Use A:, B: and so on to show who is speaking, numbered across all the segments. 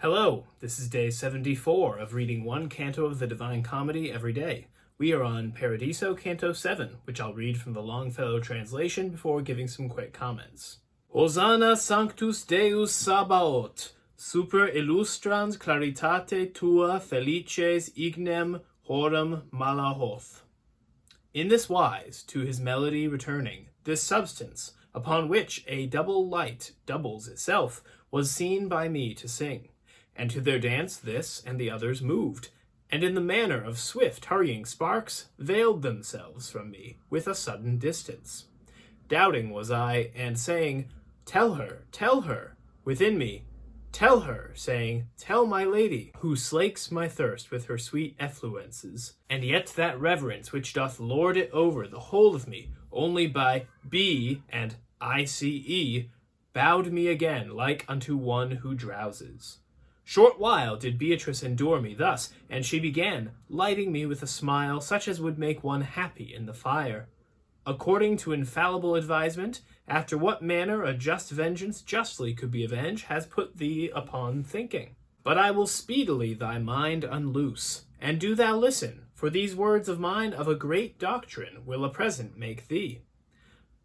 A: Hello, this is day 74 of reading one canto of the Divine Comedy every day. We are on Paradiso, Canto 7, which I'll read from the Longfellow translation before giving some quick comments. Hosanna Sanctus Deus Sabaoth, super illustrans claritate tua felices ignem horum malahoth. In this wise, to his melody returning, this substance, upon which a double light doubles itself, was seen by me to sing. And to their dance this and the others moved, and in the manner of swift hurrying sparks, veiled themselves from me with a sudden distance. Doubting was I, and saying, tell her, within me, tell her, saying, tell my lady, who slakes my thirst with her sweet effluences, and yet that reverence which doth lord it over the whole of me, only by B and ICE, bowed me again like unto one who drowses. Short while did Beatrice endure me thus, and she began, lighting me with a smile such as would make one happy in the fire. According to infallible advisement, after what manner a just vengeance justly could be avenged, has put thee upon thinking. But I will speedily thy mind unloose, and do thou listen, for these words of mine of a great doctrine will a present make thee.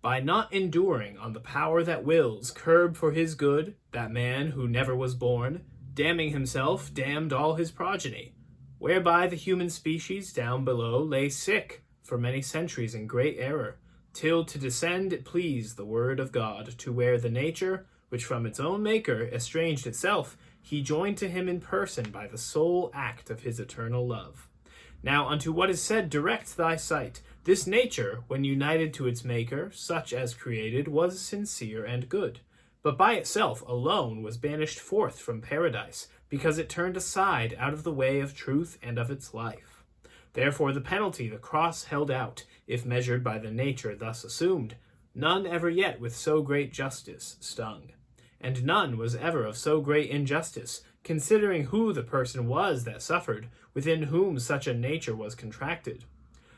A: By not enduring on the power that wills, curb for his good, that man who never was born, damning himself, damned all his progeny, whereby the human species down below lay sick for many centuries in great error, till to descend it pleased the word of God, to where the nature, which from its own maker estranged itself, he joined to him in person by the sole act of his eternal love. Now unto what is said direct thy sight. This nature, when united to its maker, such as created, was sincere and good, but by itself alone was banished forth from paradise, because it turned aside out of the way of truth and of its life. Therefore the penalty the cross held out, if measured by the nature thus assumed, none ever yet with so great justice stung. And none was ever of so great injustice, considering who the person was that suffered, within whom such a nature was contracted.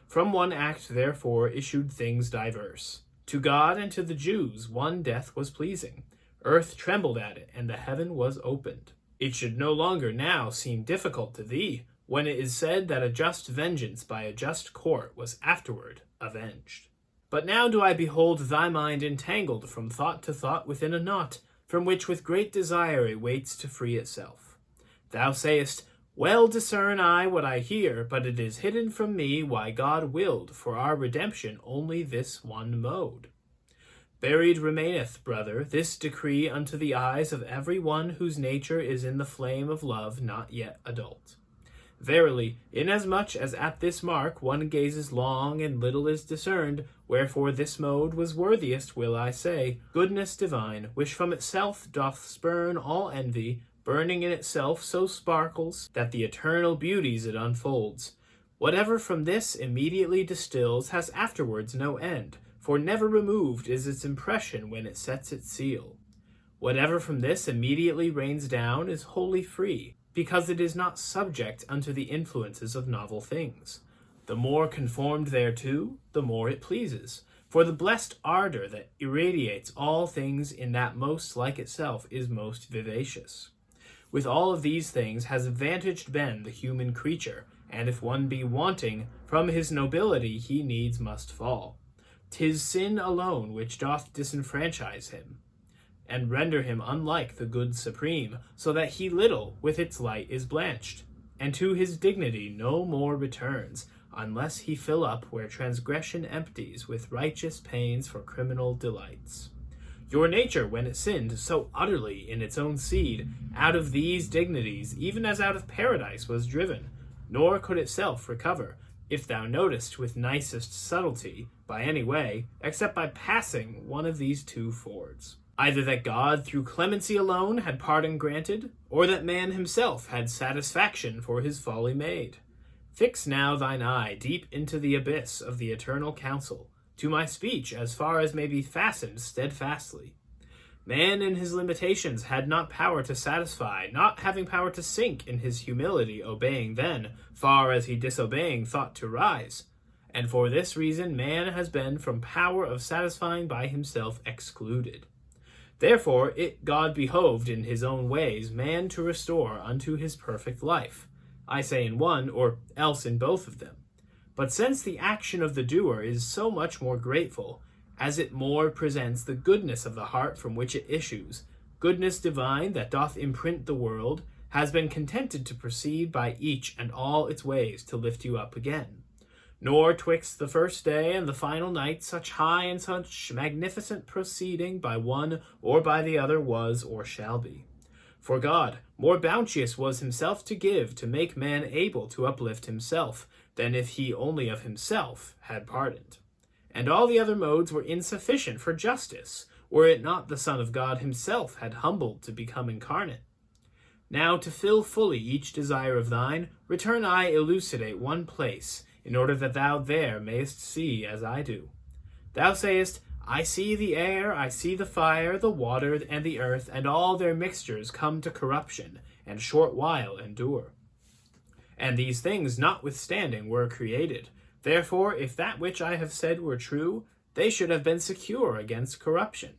A: From one act therefore issued things diverse. To God and to the Jews one death was pleasing. Earth trembled at it, and the heaven was opened. It should no longer now seem difficult to thee, when it is said that a just vengeance by a just court was afterward avenged. But now do I behold thy mind entangled from thought to thought within a knot, from which with great desire it waits to free itself. Thou sayest, well discern I what I hear, but it is hidden from me why God willed for our redemption only this one mode. Buried remaineth, brother, this decree unto the eyes of every one whose nature is in the flame of love not yet adult. Verily, inasmuch as at this mark one gazes long and little is discerned, wherefore this mode was worthiest, will I say, goodness divine, which from itself doth spurn all envy, burning in itself so sparkles, that the eternal beauties it unfolds. Whatever from this immediately distills has afterwards no end, for never removed is its impression when it sets its seal. Whatever from this immediately rains down is wholly free, because it is not subject unto the influences of novel things. The more conformed thereto, the more it pleases, for the blessed ardor that irradiates all things in that most like itself is most vivacious. With all of these things has advantaged been the human creature, and if one be wanting, from his nobility he needs must fall. 'Tis sin alone which doth disenfranchise him, and render him unlike the good supreme, so that he little with its light is blanched, and to his dignity no more returns, unless he fill up where transgression empties with righteous pains for criminal delights. Your nature, when it sinned so utterly in its own seed, out of these dignities, even as out of paradise was driven, nor could itself recover, if thou notest with nicest subtlety, by any way, except by passing one of these two fords. Either that God through clemency alone had pardon granted, or that man himself had satisfaction for his folly made. Fix now thine eye deep into the abyss of the eternal counsel, to my speech as far as may be fastened steadfastly. Man in his limitations had not power to satisfy, not having power to sink in his humility, obeying then, far as he disobeying thought to rise. And for this reason man has been from power of satisfying by himself excluded. Therefore it God behoved in his own ways man to restore unto his perfect life. I say in one, or else in both of them. But since the action of the doer is so much more grateful, as it more presents the goodness of the heart from which it issues, goodness divine that doth imprint the world, has been contented to proceed by each and all its ways to lift you up again. Nor twixt the first day and the final night such high and such magnificent proceeding by one or by the other was or shall be. For God more bounteous was himself to give, to make man able to uplift himself, than if he only of himself had pardoned. And all the other modes were insufficient for justice, were it not the Son of God himself had humbled to become incarnate. Now to fill fully each desire of thine, return I elucidate one place, in order that thou there mayest see as I do. Thou sayest, I see the air, I see the fire, the water, and the earth, and all their mixtures come to corruption, and short while endure. And these things notwithstanding were created. Therefore, if that which I have said were true, they should have been secure against corruption.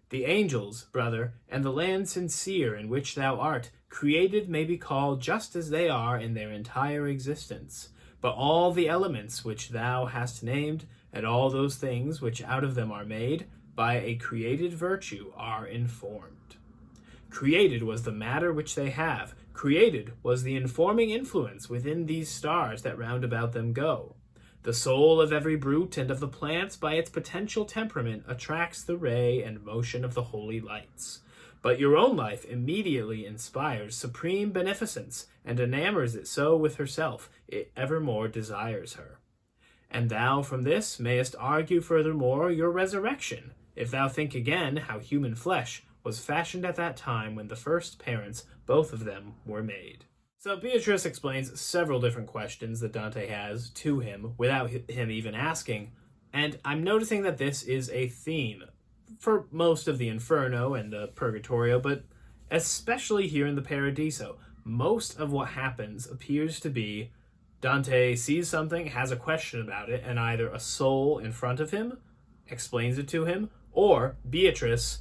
A: The angels, brother, and the land sincere in which thou art, created may be called just as they are in their entire existence. But all the elements which thou hast named, and all those things which out of them are made, by a created virtue are informed. Created was the matter which they have. Created was the informing influence within these stars that round about them go. The soul of every brute and of the plants by its potential temperament attracts the ray and motion of the holy lights. But your own life immediately inspires supreme beneficence, and enamors it so with herself, it evermore desires her. And thou from this mayest argue furthermore your resurrection, if thou think again how human flesh was fashioned at that time when the first parents, both of them, were made. So Beatrice explains several different questions that Dante has to him without him even asking, and I'm noticing that this is a theme for most of the Inferno and the Purgatorio, but especially here in the Paradiso. Most of what happens appears to be Dante sees something, has a question about it, and either a soul in front of him explains it to him, or Beatrice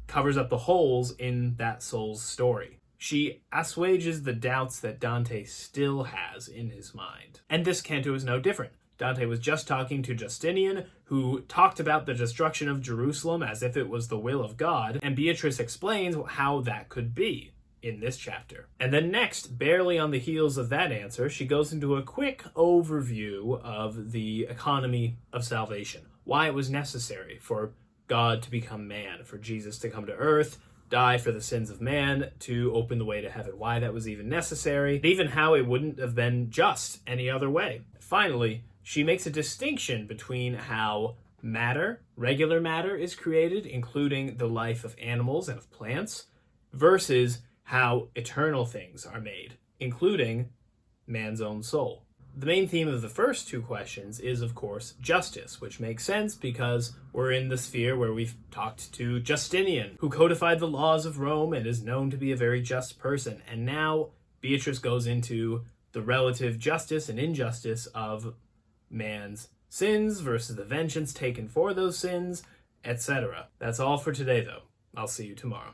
A: covers up the holes in that soul's story. She assuages the doubts that Dante still has in his mind. And this canto is no different. Dante was just talking to Justinian, who talked about the destruction of Jerusalem as if it was the will of God, and Beatrice explains how that could be in this chapter. And then next, barely on the heels of that answer, she goes into a quick overview of the economy of salvation, why it was necessary for God to become man, for Jesus to come to earth, die for the sins of man, to open the way to heaven, why that was even necessary, and even how it wouldn't have been just any other way. Finally, she makes a distinction between how matter, regular matter, is created, including the life of animals and of plants, versus how eternal things are made, including man's own soul. The main theme of the first two questions is, of course, justice, which makes sense because we're in the sphere where we've talked to Justinian, who codified the laws of Rome and is known to be a very just person. And now Beatrice goes into the relative justice and injustice of man's sins versus the vengeance taken for those sins, etc. That's all for today, though. I'll see you tomorrow.